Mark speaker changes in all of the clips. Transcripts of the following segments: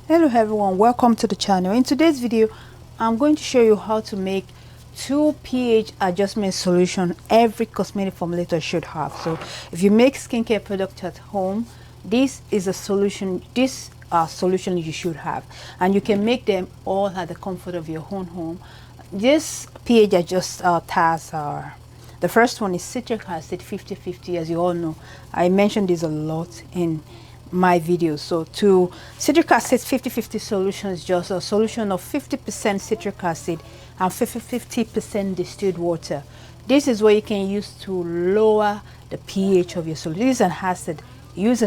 Speaker 1: Hello everyone, welcome to the channel. In today's video I'm going to show you how to make 2 pH adjustment solution every cosmetic formulator should have. So if you make skincare products at home, this is a solution, solution you should have, and you can make them all at the comfort of your own home. This pH test are, the first one is citric acid 50-50. As you all know, I mentioned this a lot in my videos. So to citric acid 50-50 solution is just a solution of 50% citric acid and 50% distilled water. This is what you can use to lower the pH of your solution. Use an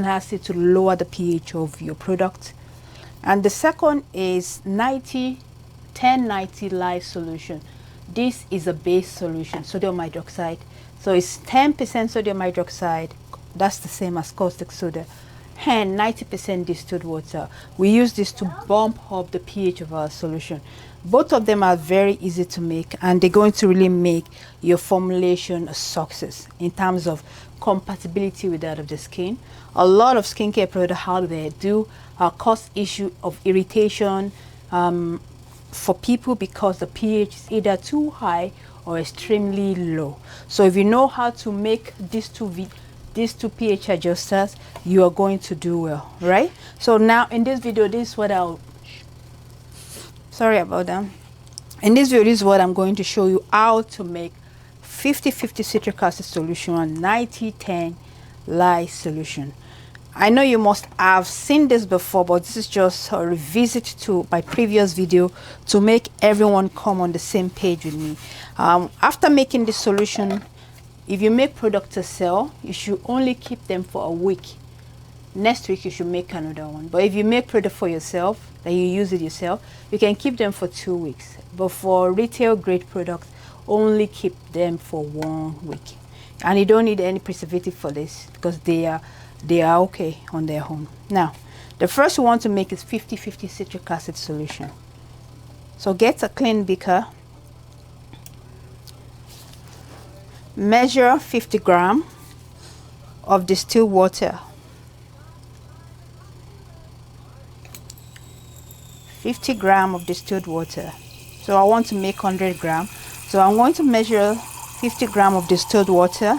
Speaker 1: acid to lower the pH of your product. And the second is 1090 lye solution. This is a base solution, sodium hydroxide. So it's 10% sodium hydroxide, that's the same as caustic soda, and 90% distilled water. We use this to bump up the pH of our solution. Both of them are very easy to make, and they're going to really make your formulation a success in terms of compatibility with that of the skin. A lot of skincare products out there do cause issue of irritation for people because the pH is either too high or extremely low. So if you know how to make these two pH adjusters, you are going to do well, right? So now in this video, this is what sorry about that. In this video, this is what I'm going to show you: how to make 50-50 citric acid solution and 90-10 lye solution. I know you must have seen this before, but this is just a revisit to my previous video to make everyone come on the same page with me. After making this solution, if you make product to sell, you should only keep them for a week. Next week you should make another one. But if you make product for yourself, that you use it yourself, you can keep them for 2 weeks. But for retail grade products, only keep them for 1 week. And you don't need any preservative for this because they are okay on their own. Now, the first we want to make is 50-50 citric acid solution. So get a clean beaker. Measure 50 grams of distilled water. 50 grams of distilled water. So I want to make 100 grams. So I'm going to measure 50 grams of distilled water.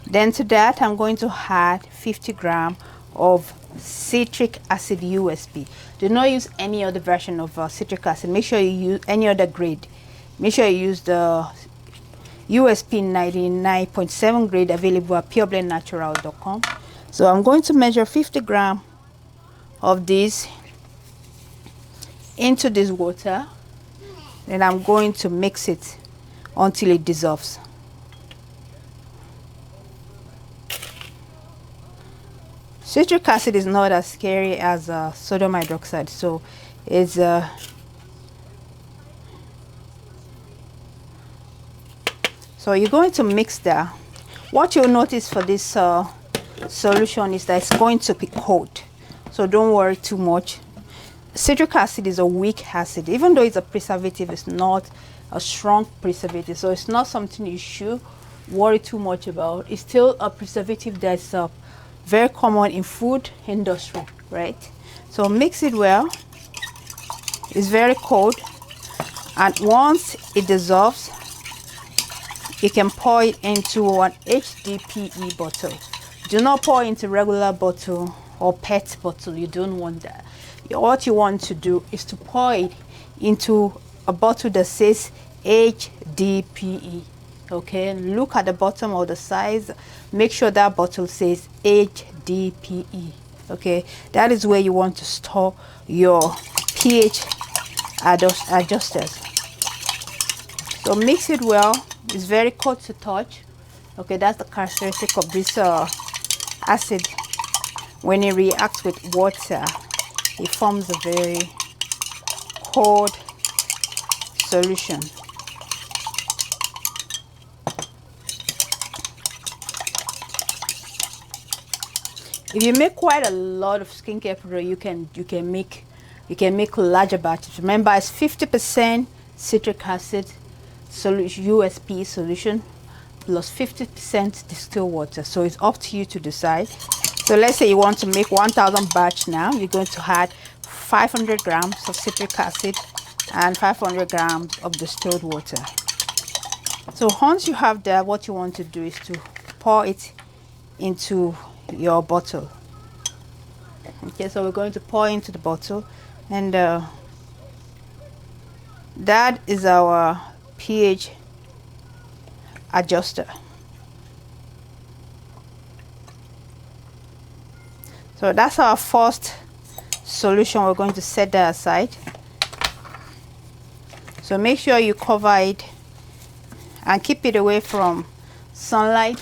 Speaker 1: Then to that, I'm going to add 50 grams of citric acid USP. Do not use any other version of citric acid. Make sure you use any other grade. Make sure you use the USP 99.7 grade available at pureblendnatural.com. So I'm going to measure 50 grams of this into this water. Then I'm going to mix it until it dissolves. Citric acid is not as scary as sodium hydroxide, so it's so you're going to mix that. What you'll notice for this solution is that it's going to be cold, so don't worry too much. Citric acid is a weak acid. Even though it's a preservative, it's not a strong preservative, so it's not something you should worry too much about. It's still a preservative that's very common in food industry, right? So mix it well. It's very cold, and once it dissolves, you can pour it into an HDPE bottle. Do not pour into regular bottle or PET bottle. You don't want that. What you want to do is to pour it into a bottle that says HDPE. Okay, look at the bottom of the size. Make sure that bottle says HDPE. Okay, that is where you want to store your pH adjusters. So mix it well. It's very cold to touch. Okay, that's the characteristic of this acid. When it reacts with water, it forms a very cold solution. If you make quite a lot of skincare product, you can make larger batches. Remember, it's 50% citric acid solution, USP solution, plus 50% distilled water. So it's up to you to decide. So let's say you want to make 1000 batch now. You're going to add 500 grams of citric acid and 500 grams of distilled water. So once you have that, what you want to do is to pour it into your bottle. Okay, so we're going to pour into the bottle, and that is our pH adjuster. So that's our first solution. We're going to set that aside. So make sure you cover it and keep it away from sunlight.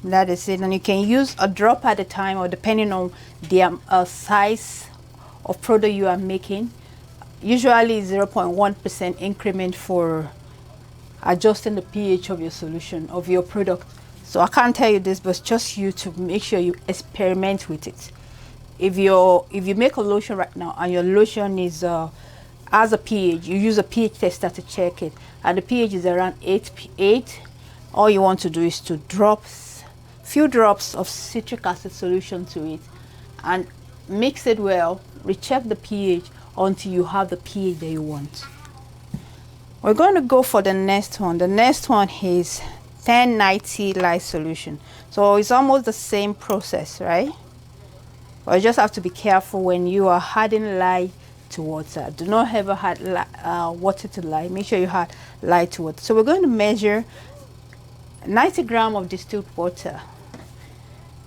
Speaker 1: That is it. And you can use a drop at a time, or depending on the size of product you are making. Usually 0.1% increment for adjusting the pH of your solution, of your product. So I can't tell you this, but just you to make sure you experiment with it. If you make a lotion right now and your lotion is has a pH, you use a pH tester to check it, and the pH is around 8, all you want to do is to drop few drops of citric acid solution to it and mix it well, recheck the pH until you have the pH that you want. We're going to go for the next one. The next one is 1090 lye solution. So it's almost the same process, right? But you just have to be careful when you are adding lye to water. Do not ever add water to lye. Make sure you add lye to water. So we're going to measure 90 grams of distilled water.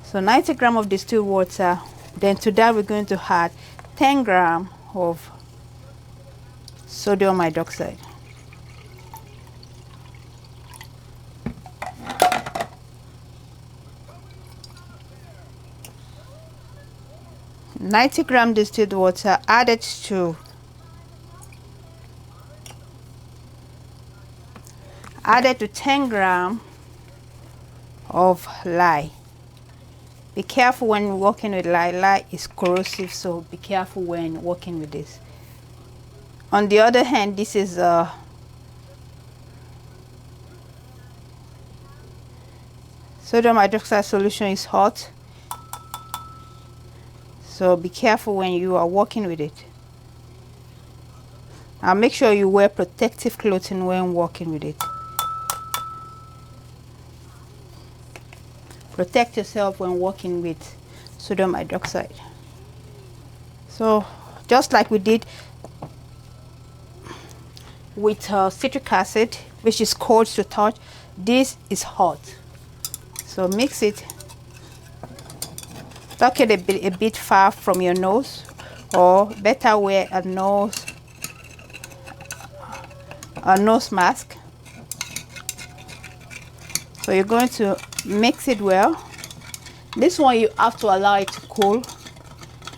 Speaker 1: So 90 grams of distilled water. Then to that we're going to add 10 grams of sodium hydroxide. $90 grams distilled water added to 10 grams of lye. Be careful when working with lye. Lye is corrosive, so be careful when working with this. On the other hand, this is sodium hydroxide solution is hot, so be careful when you are working with it. And make sure you wear protective clothing when working with it. Protect yourself when working with sodium hydroxide. So just like we did with citric acid, which is cold to touch, this is hot. So mix it. Tuck it a bit far from your nose, or better wear a nose mask. So you're going to mix it well. This one you have to allow it to cool,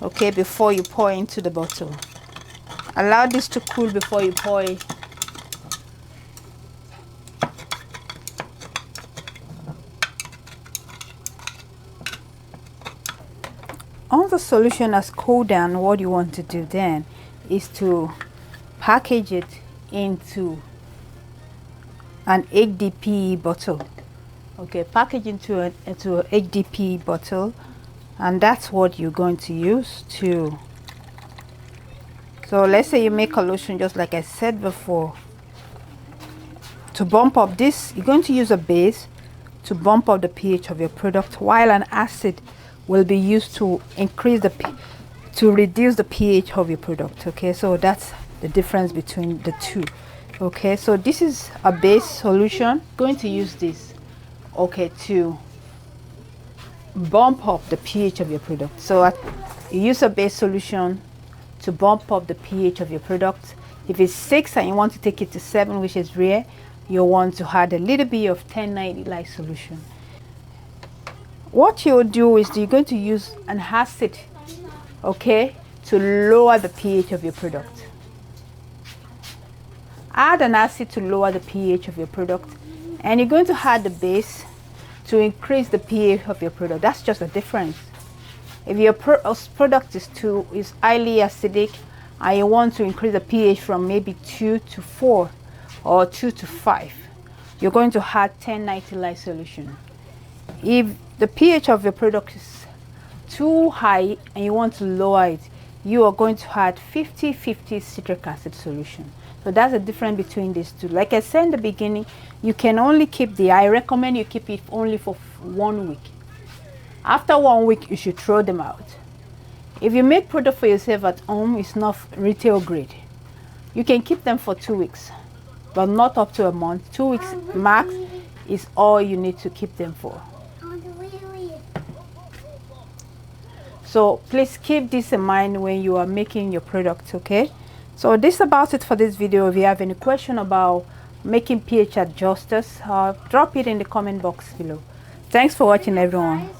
Speaker 1: okay, before you pour into the bottle. Allow this to cool before you pour it. Once the solution has cooled down, what you want to do then is to package it into an HDPE bottle. Okay, package into an HDPE bottle, and that's what you're going to use to. So let's say you make a lotion, just like I said before. To bump up this, you're going to use a base to bump up the pH of your product, while an acid will be used to reduce the pH of your product. Okay, so that's the difference between the two. Okay, so this is a base solution. Going to use this, okay, to bump up the pH of your product. So you use a base solution to bump up the pH of your product. If it's 6 and you want to take it to 7, which is rare, you want to add a little bit of 1090 lye solution. What you'll do is you're going to use an acid, okay, to lower the pH of your product. Add an acid to lower the pH of your product, and you're going to add the base to increase the pH of your product. That's just a difference. If your product is highly acidic and you want to increase the pH from maybe 2 to 4 or 2 to 5, you're going to add 1090 lye solution. If the pH of your product is too high and you want to lower it, you are going to add 50-50 citric acid solution. So that's the difference between these two. Like I said in the beginning, you can only keep I recommend you keep it only for 1 week. After 1 week, you should throw them out. If you make product for yourself at home, it's not retail grade. You can keep them for 2 weeks, but not up to a month. 2 weeks max is all you need to keep them for. So please keep this in mind when you are making your product, okay? So this is about it for this video. If you have any question about making pH adjusters, drop it in the comment box below. Thanks for watching, everyone.